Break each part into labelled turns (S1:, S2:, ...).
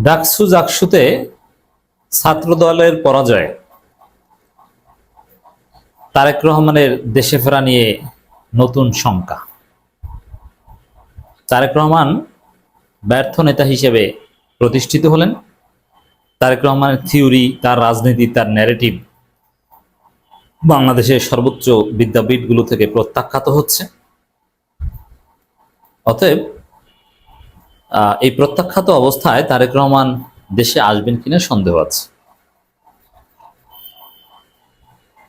S1: ডাকসু জাকসুতে ছাত্র দলের পরাজয়, তারেক রহমানের দেশে ফেরা নিয়ে নতুন শঙ্কা। তারেক রহমান ব্যর্থ নেতা হিসেবে প্রতিষ্ঠিত হলেন। তারেক রহমানের থিওরি, তার রাজনীতি, তার ন্যারেটিভ বাংলাদেশের সর্বোচ্চ বিদ্যাপীঠগুলো থেকে প্রত্যাখ্যাত হচ্ছে। অতএব এই প্রত্যাখ্যাত অবস্থায় তারেক রহমান দেশে আসবেন কিনা সন্দেহ আছে।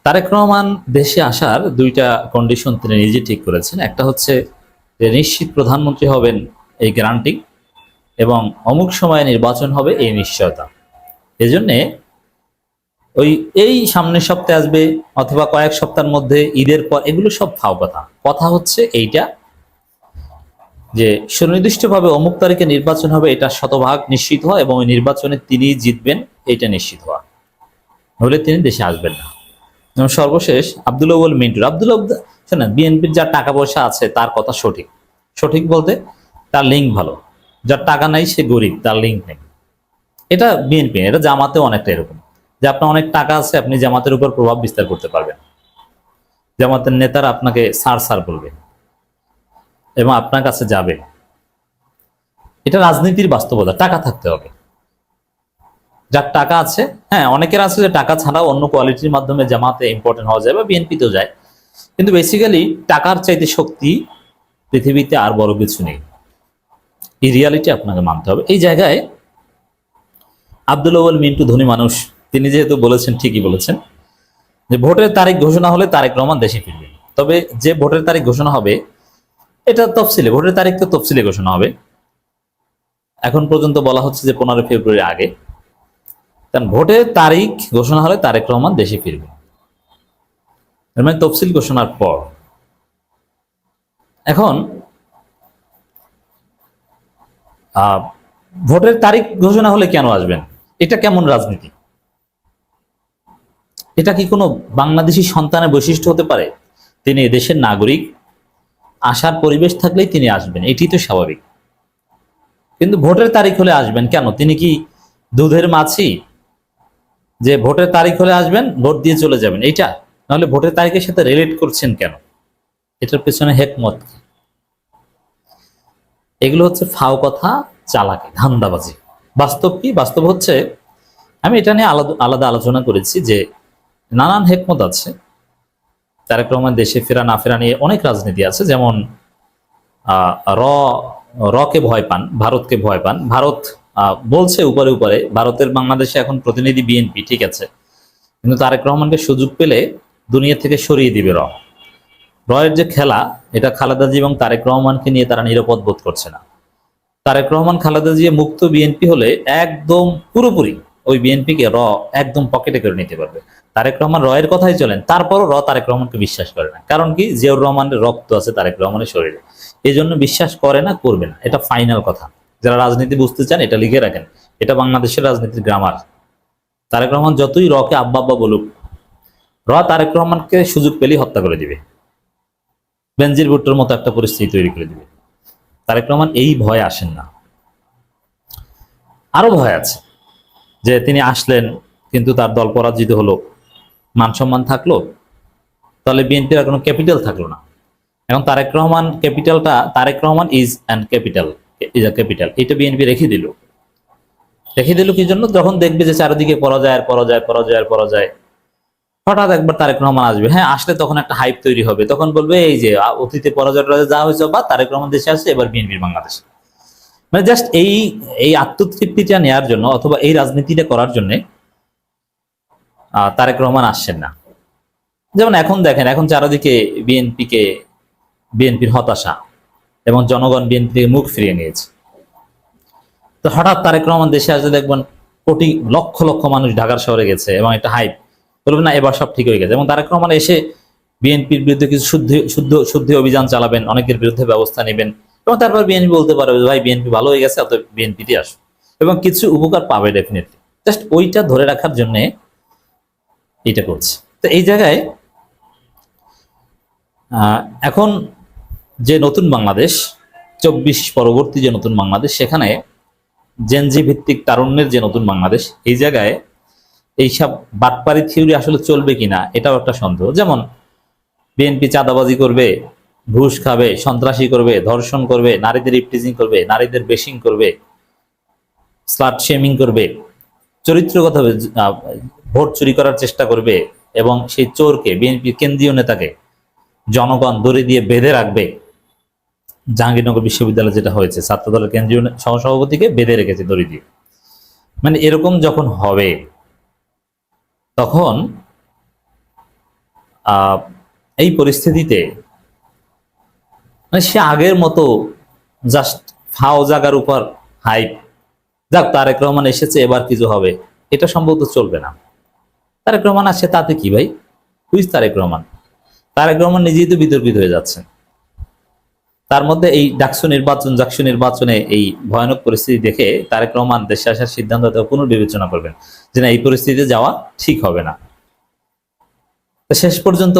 S1: তারেক রহমান দেশে আসার দুইটা কন্ডিশন তিনি নিজে ঠিক করেছেন। একটা হচ্ছে যে নিশ্চিত প্রধানমন্ত্রী হবেন এই গ্যারান্টি, এবং অমুক সময়ে নির্বাচন হবে এই নিশ্চয়তা। এজন্যে এই সামনের সপ্তাহে আসবে অথবা কয়েক সপ্তাহের মধ্যে ঈদের পর, এগুলো সব ফাও কথা। কথা হচ্ছে এইটা যে সুনির্দিষ্টভাবে অমুক তারিখে নির্বাচন হবে, এটা শতভাগ নিশ্চিত হওয়া এবং ওই নির্বাচনে তিনি জিতবেন এটা নিশ্চিত হওয়া, নইলে তিনি দেশে আসবেন না। এবং সর্বশেষ আব্দুল মিন্টুর শোনেন, বিএনপির যার টাকা পয়সা আছে তার কথা সঠিক। সঠিক বলতে তার লিঙ্ক ভালো, যার টাকা নাই সে গরিব, তার লিঙ্ক নেই। এটা বিএনপি, এটা জামাতেও অনেকটা এরকম, যে আপনার অনেক টাকা আছে, আপনি জামাতের উপর প্রভাব বিস্তার করতে পারবেন। জামাতের নেতারা আপনাকে স্যার স্যার বলবে এবং আপনার কাছে যাবে। এটা রাজনীতির বাস্তবতা। টাকা থাকতে হবে, যার টাকা আছে। হ্যাঁ, অনেকের আছে যে টাকা ছাড়াও অন্য কোয়ালিটির মাধ্যমে জামাতে ইম্পর্টেন্ট হওয়া যায় বা বিএনপিতেও যায়, কিন্তু বেসিক্যালি টাকার চাইতে শক্তি পৃথিবীতে আর বড় কিছু নেই। এই রিয়ালিটি আপনাকে মানতে হবে। এই জায়গায় আব্দুল মিন্টু ধনী মানুষ, তিনি যেহেতু বলেছেন, ঠিকই বলেছেন যে ভোটের তারিখ ঘোষণা হলে তারেক রহমান দেশে ফিরবেন। তবে যে ভোটের তারিখ ঘোষণা হবে এটা তফসিলে, ভোটের তারিখ তো তফসিলে ঘোষণা হবে। এখন পর্যন্ত বলা হচ্ছে যে 15 ফেব্রুয়ারি আগে, কারণ ভোটের তারিখ ঘোষণা হলে তারেক রহমান দেশে ফিরবেন, মানে তফসিল ঘোষণার পর। এখন ভোটের তারিখ ঘোষণা হলে কেন আসবেন? এটা কেমন রাজনীতি? এটা কি কোনো বাংলাদেশি সন্তানের বৈশিষ্ট্য হতে পারে? তিনি দেশের নাগরিক, আসার পরিবেশ থাকলেই তিনি আসবেন, এটি তো স্বাভাবিক। কিন্তু ভোটের তারিখ হলে আসবেন কেন? তিনি কি দুধের মাছি যে ভোটের তারিখ হলে আসবেন, ভোট দিয়ে চলে যাবেন? এইটা নাহলে ভোটের তারিখের সাথে রিলেট করছেন কেন? এটার পেছনে হেকমত কি? এগুলো হচ্ছে ফাও কথা, চালাকি, ধান্দাবাজি। বাস্তব কি? বাস্তব হচ্ছে, আমি এটা নিয়ে আলাদা আলাদা আলোচনা করেছি যে নানান হেকমত আছে। তারেক রহমান দেশে ফেরা না ফেরা নিয়ে অনেক রাজনীতি আছে। যেমন র রকে ভয় পান, ভারতকে ভয় পান। ভারত বলছে উপরে উপরে ভারতের বাংলাদেশে এখন প্রতিনিধি বিএনপি, ঠিক আছে, কিন্তু তারেক রহমানকে সুযোগ পেলে দুনিয়া থেকে সরিয়ে দিবে রয়ের যে খেলা, এটা খালেদা জি এবং তারেক রহমানকে নিয়ে তারা নিরাপদ বোধ করছে না। তারেক রহমান খালেদা জিয়া মুক্ত বিএনপি হলে একদম পুরোপুরি ওই বিএনপিকে একদম পকেটে করে নিতে পারবে। তারেক রহমান এর কথাই চলেন, তারপরও তারেক রহমানকে বিশ্বাস করে না। কারণ কি? জিয়াউর রহমানের রক্ত আছে তারেক রহমানের শরীরে, এই জন্য বিশ্বাস করে না, করবে না। এটা ফাইনাল কথা। যারা রাজনীতি বুঝতে চান এটা লিখে রাখেন, এটা বাংলাদেশের রাজনীতির গ্রামার। তারেক রহমান যতই রকে আব্বা আব্বা বলুক, তারেক রহমানকে সুযোগ পেলেই হত্যা করে দিবে, বেনজির ভুট্টোর মতো একটা পরিস্থিতি তৈরি করে দিবে। তারেক রহমান এই ভয়ে আসেন না, আরো ভয় আছে যে তিনি আসলেন কিন্তু তার দল পরাজিত হলো, মান সম্মান থাকলো, তাহলে বিএনপির আর কোনো ক্যাপিটাল থাকলো না। এখন তারেক রহমান ক্যাপিটালটা, Tarique Rahman is and capital, is a capital, এটা বিএনপি রেখে দিল কি জন্য? যখন দেখবে যে চারিদিকে পরাজয়, হঠাৎ একবার তারেক রহমান আসবে। হ্যাঁ, আসলে তখন একটা হাইপ তৈরি হবে, তখন বলবে এই যে অতীতে পরাজয়টা যা হয়েছে, বা তারেক রহমান দেশে আসছে, এবার বিএনপির বাংলাদেশে। মানে জাস্ট এই আত্মতৃপ্তিটা নেওয়ার জন্য অথবা এই রাজনীতিটা করার জন্য তারেক রহমান আসছেন না। যেমন এখন দেখেন, এখন চারিদিকে বিএনপির হতাশা এবং জনগণ বিএনপি থেকে মুখ ফিরিয়ে নিয়েছে। তো হঠাৎ তারেক রহমান দেশে আসলে দেখবেন কোটি লক্ষ লক্ষ মানুষ ঢাকার শহরে গেছে এবং একটা হাইপ, বলবেন না এবার সব ঠিক হয়ে গেছে। এবং তারেক রহমান এসে বিএনপির বিরুদ্ধে কিছু শুদ্ধি অভিযান চালাবেন, অনেকের বিরুদ্ধে ব্যবস্থা নেবেন, এবং তারপর বিএনপি বলতে পারবে ভাই বিএনপি ভালো হয়ে গেছে, অতএব বিএনপিতে আসো, এবং কিছু উপকার পাবে ডেফিনেটলি। জাস্ট ওইটা ধরে রাখার জন্য এটা করছে। তো এই জায়গায় এখন যে নতুন বাংলাদেশ 24 পরবর্তী যে নতুন বাংলাদেশ, সেখানে জেনজি ভিত্তিক তারুণ্যের যে নতুন বাংলাদেশ, এই জায়গায় এইসব বাটপারি থিওরি আসলে চলবে কিনা এটাও একটা সন্দেহ। যেমন বিএনপি চাঁদাবাজি করবে, ঘুষ খাবে, সন্ত্রাসী করবে, ধর্ষণ করবে, নারীদের ইপটিজিং করবে, নারীদের বেশিং করবে, স্লাট শেমিং করবে, চরিত্রগত ভোট চুরি করার চেষ্টা করবে, এবং সেই চোরকে, বিএনপির কেন্দ্রীয় নেতাকে জনগণ দড়ি দিয়ে বেঁধে রাখবে। জাহাঙ্গীরনগর বিশ্ববিদ্যালয়ে যেটা হয়েছে, ছাত্রদলের কেন্দ্রীয় সহসভাপতিকে বেঁধে রেখেছে দড়ি দিয়ে। মানে এরকম যখন হবে, তখন এই পরিস্থিতিতে মানে সে আগের মতো জাস্ট ফাও জাগার উপর হাইপ, যাক তারেক রহমান এসেছে এবার কিছু হবে, এটা সম্ভবত চলবে না। তারেক রহমান আসছে তাতে কি ভাই, হুইজ তারেক রহমান? তারেক রহমান নিজেই তো বিতর্কিত হয়ে যাচ্ছেন। তার মধ্যে এই জাকসু নির্বাচনে এই ভয়ানক পরিস্থিতি দেখে তারেক রহমান দেশে আসার সিদ্ধান্ত পুনর্বিবেচনা করবেন যে না, এই পরিস্থিতিতে যাওয়া ঠিক হবে না। শেষ পর্যন্ত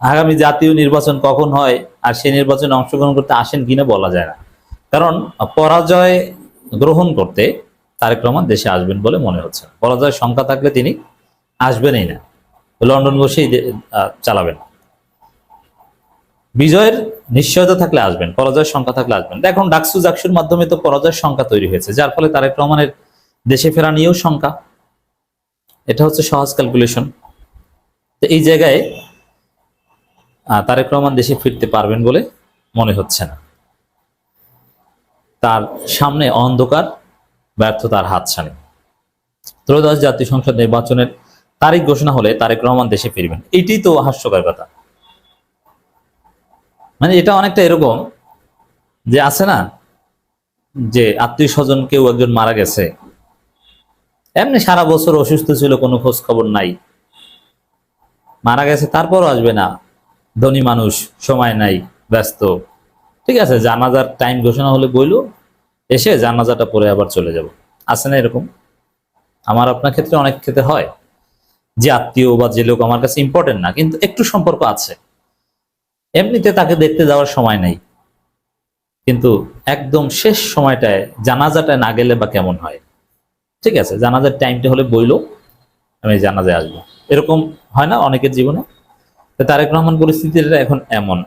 S1: আগামী জাতীয় নির্বাচন কখন হয় আর সেই নির্বাচনে অংশগ্রহণ করতে আসেন কিনা বলা যায় না, কারণ পরাজয় গ্রহণ করতে তারেক রহমান দেশে আসবেন বলে মনে হচ্ছে। পরাজয়ের সংখ্যা থাকলে তিনি আসবেনই না, লন্ডন বসেই চালাবেন। বিজয়ের নিশ্চয়তা থাকলে আসবেন, পরাজয়ের সংখ্যা থাকলে আসবেন। এখন জাকসুর মাধ্যমে তো পরাজয়ের সংখ্যা তৈরি হয়েছে, যার ফলে তারেক রহমানের দেশে ফেরা নিয়েও সংখ্যা। এটা হচ্ছে সহজ ক্যালকুলেশন। তো এই জায়গায় তারেক রহমান দেশে ফিরতে পারবেন বলে মনে হচ্ছে না। তার সামনে অন্ধকার, ব্যর্থতার হাতছানি। ত্রয়োদশ জাতীয় সংসদ নির্বাচনের তারিখ ঘোষণা হলে তারেক রহমান দেশে ফিরবেন, এটি তো হাস্যকর কথা। মানে এটা অনেকটা এরকম যে আছে না, যে আত্মীয় স্বজন কেউ একজন মারা গেছে, এমনি সারা বছর অসুস্থ ছিল, কোনো খোঁজ খবর নাই, মারা গেছে তারপরও আসবে না, ধনী মানুষ, সময় নাই, ব্যস্ত, ঠিক আছে, জানাজার টাইম ঘোষণা হলে বইলো, এসে জানাজাটা পরে আবার চলে যাব। আছে না এরকম? আমার আপনার ক্ষেত্রে অনেক ক্ষেত্রে হয় যে আত্মীয় বা যে লোক আমার কাছে ইম্পর্টেন্ট না, কিন্তু একটু সম্পর্ক আছে, এমনিতে তাকে দেখতে যাওয়ার সময় নেই, কিন্তু একদম শেষ সময়টায় জানাজাটা না গেলে বা কেমন হয়? ঠিক আছে, জানাজার টাইমটা হলে বইলো আমি জানাজায় আসবো, এরকম হয় না অনেকের জীবনে? তারেক রহমান পরিস্থিতিটা এখন এমন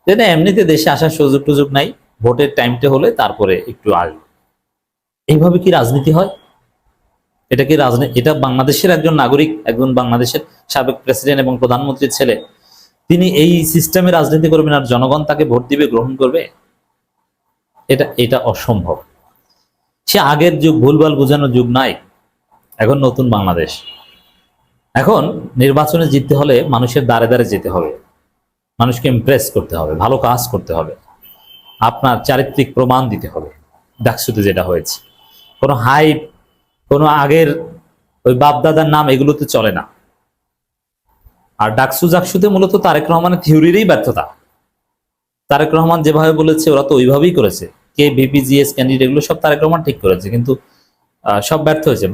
S1: যে না, এমনিতে দেশে আসার সুযোগ টুযোগ নাই, ভোটের টাইমটা হলে তারপরে একটু আসবে। এইভাবে কি রাজনীতি হয়? এটা কি রাজনীতি? এটা বাংলাদেশের একজন নাগরিক, একজন বাংলাদেশের সাবেক প্রেসিডেন্ট এবং প্রধানমন্ত্রীর ছেলে, তিনি এই সিস্টেমে রাজনীতি করবেন আর জনগণ তাকে ভোট দিবে, গ্রহণ করবে? এটা অসম্ভব। সে আগের যুগ, ভুলভাল বোঝানোর যুগ নাই, এখন নতুন বাংলাদেশ। এখন নির্বাচনে জিততে হলে মানুষের দ্বারে দ্বারে যেতে হবে, মানুষকে ইমপ্রেস করতে হবে, ভালো কাজ করতে হবে, আপনার চারিত্রিক প্রমাণ দিতে হবে। ডাকসুতে যেটা হয়েছে, কোনো হাইপ, কোনো আগের ওই বাপদাদার নাম, এগুলোতে চলে না। আর জাকসুতে মূলত তারেক রহমানের থিওরিরই ব্যর্থতা। তারেক রহমান যেভাবে বলেছে ওরা তো ওইভাবেই করেছে, কে ভিপি জিএস ক্যান্ডিডেট, এগুলো সব তারেক রহমান ঠিক করেছে, কিন্তু সব ব্যর্থ হয়েছে।